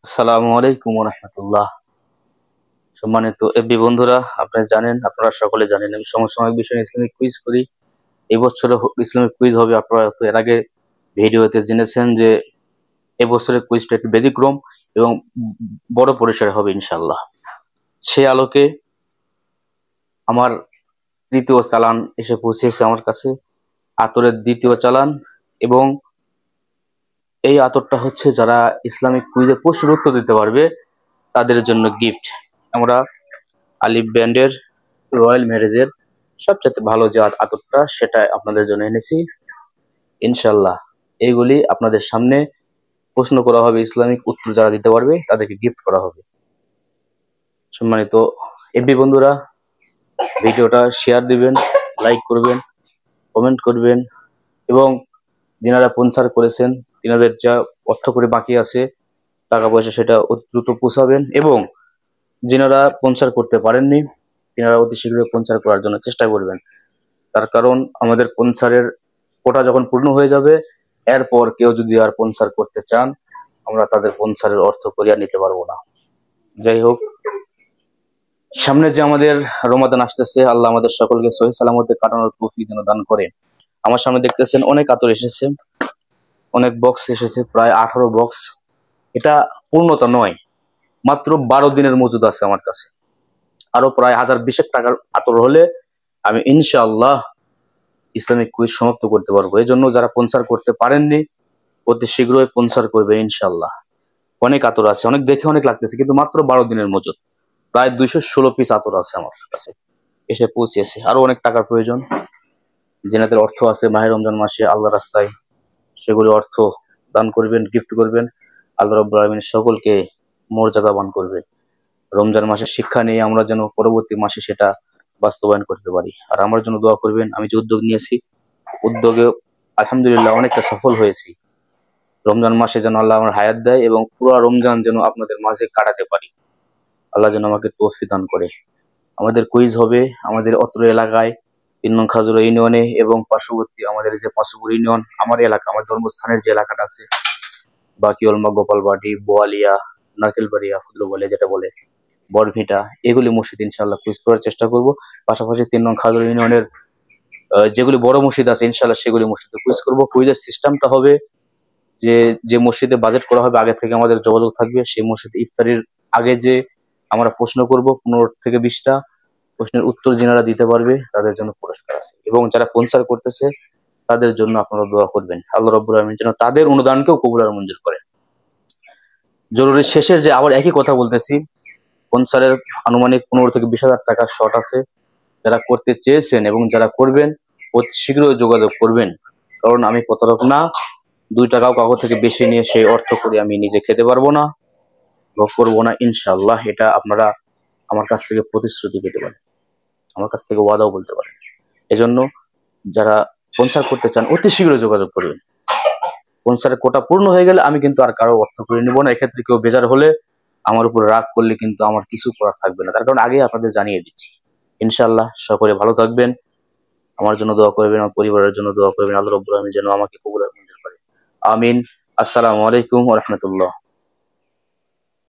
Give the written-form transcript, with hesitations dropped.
আসসালামু আলাইকুম রহমতুল্লাহ। সম্মানিত এফবি বন্ধুরা, আপনারা জানেন, আপনারা সকলে জানেন আমি সমসাময়িক বিষয়ে ইসলামিক কুইজ করি। এই বছরে ইসলামিক কুইজ হবে। আপনারা তো এর আগে ভিডিওতে জেনেছেন যে এবছরের কুইজটা একটু ব্যতিক্রম এবং বড় পরিসরে হবে ইনশাল্লাহ। সেই আলোকে আমার তৃতীয় চালান এসে পৌঁছেছে আমার কাছে, আতরের দ্বিতীয় চালান। এবং এই আতরটা হচ্ছে যারা ইসলামিক কুইজে প্রশ্নের উত্তর দিতে পারবে তাদের জন্য গিফট। আমরা আলিফ ব্র্যান্ডের রয়্যাল ম্যারেজের সবচেয়ে ভালো যে আতরটা সেটা আপনাদের জন্য এনেছি ইনশাল্লাহ। এইগুলি আপনাদের সামনে প্রশ্ন করা হবে, ইসলামিক উত্তর যারা দিতে পারবে তাদেরকে গিফট করা হবে। সম্মানিত এফবি বন্ধুরা, ভিডিওটা শেয়ার দিবেন, লাইক করবেন, কমেন্ট করবেন এবং যিনারা স্পন্সর করেছেন তিনাদের যা অর্থ করে বাকি আছে টাকা পয়সা সেটা অতি দ্রুত পৌঁছাবেন এবং যিনারা স্পন্সর করতে পারেননি তিনারা অতি শীঘ্রই স্পন্সর করার জন্য চেষ্টা করবেন। তার কারণ আমাদের স্পন্সরের কোটা যখন পূর্ণ হয়ে যাবে এরপর কেউ যদি আর স্পন্সর করতে চান আমরা তাদের স্পন্সরের অর্থ করিয়া নিতে পারবো না। যাই হোক, সামনে যে আমাদের রমাদান আসতেছে, আল্লাহ আমাদের সকলকে সহি সালামতে কাটানোর তৌফিক যেন দান করেন। আমার সামনে দেখতেছেন অনেক আতর এসেছে, অনেক বক্স এসেছে, প্রায় 18 বক্স। এটা পূর্ণতা নয়, মাত্র 12 দিনের মজুদ আছে আমার কাছে। আরো প্রায় 1020 টাকার আতর হলে আমি ইনশাআল্লাহ ইসলামিক কুইজ সমাপ্ত করতে পারবো। এই জন্য যারা স্পন্সর করতে পারেননি অতি শীঘ্রই স্পন্সর করবে ইনশাআল্লাহ। অনেক আতর আছে, অনেক দেখে অনেক লাগতেছে, কিন্তু মাত্র 12 দিনের মজুদ। প্রায় 216 পিস আতর আছে আমার কাছে, এসে পৌঁছেছে। আরো অনেক টাকার প্রয়োজন, যেনাদের অর্থ আছে মাহে রমজান মাসে আল্লাহ রাস্তায়, সেগুলো অর্থ দান করবেন, গিফট করবেন। আল্লাহ রাব্বুল আলামিন সকলকে মর্যাদাবান করবে। রমজান মাসের শিক্ষা নিয়ে আমরা যেন পরবর্তী মাসে সেটা বাস্তবায়ন করতে পারি। আর আমার জন্য দোয়া করবেন। আমি যে উদ্যোগ নিয়েছি, উদ্যোগে আলহামদুলিল্লাহ অনেকটা সফল হয়েছি। রমজান মাসে যেন আল্লাহ আমার হায়াত দেয় এবং পুরো রমজান যেন আপনাদের মাঝে কাটাতে পারি। আল্লাহ যেন আমাকে তৌফিক দান করে। আমাদের কুইজ হবে আমাদের অত্র এলাকায় 3 নং খাজুরা ইউনিয়নে এবং পার্শ্ববর্তী আমাদের যে পাঁচপুর ইউনিয়ন, আমার এলাকা, আমার জন্মস্থানের যে এলাকাটা আছে, বাকিউলমা, গোপালবাড়ি, বোয়ালিয়া, নারকেলবাড়িয়া, ফুদলবালিয়া যেটা বলে, বরভিটা, এগুলি মসজিদ ইনশাল্লাহ কুইজ করার চেষ্টা করব। পাশাপাশি 3 নং খাজুরা ইউনিয়নের যেগুলি বড় মসজিদ আছে ইনশাল্লাহ সেগুলি মসজিদে কুইজ করব। কুইজের সিস্টেমটা হবে যে যে মসজিদে বাজেট করা হবে আগে থেকে আমাদের যোগাযোগ থাকবে, সেই মসজিদে ইফতারির আগে যে আমরা প্রশ্ন করব 15 থেকে 20টা প্রশ্নের উত্তর যিনারা দিতে পারবে তাদের জন্য পুরস্কার আছে। এবং যারা স্পন্সর করতেছে তাদের জন্য আপনারা দোয়া করবেন, আল্লাহ রাব্বুল আলামিন যেন তাদের অনুদানকেও কবুল আর মঞ্জুর করে। জরুরি শেষের যে আবার একই কথা বলতেছি, স্পন্সরের আনুমানিক 15 থেকে 20,000 টাকার শর্ট আছে। যারা করতে চেয়েছেন এবং যারা করবেন অতি শীঘ্রই যোগাযোগ করবেন। কারণ আমি প্রতারক না, 2 টাকাও কাগজ থেকে বেশি নিয়ে সেই অর্থ করে আমি নিজে খেতে পারবো না, ভোগ করবো না ইনশাআল্লাহ। এটা আপনারা আমার কাছ থেকে প্রতিশ্রুতি পেতে পারেন, আমার কাছ থেকে ওয়াদাও বলতে পারেন। এজন্য যারা স্পন্সর করতে চান অতি শীঘ্রই যোগাযোগ করবেন। স্পন্সরের কোটা পূর্ণ হয়ে গেলে আমি কিন্তু আর কারো অর্থ করে নিব না। এক্ষেত্রে কেউ বেজার হলে, আমার উপর রাগ করলে কিন্তু আমার কিছু করার থাকবে না, তার কারণ আগেই আপনাদের জানিয়ে দিচ্ছি। ইনশাআল্লাহ সকলে ভালো থাকবেন, আমার জন্য দোয়া করবেন, আমার পরিবারের জন্য দোয়া করবেন। আল্লাহ রাব্বুল আলামিন যেন আমাকে কবুল আর মঞ্জুর করে। আমিন। আসসালামু আলাইকুম ওয়া রাহমাতুল্লাহ।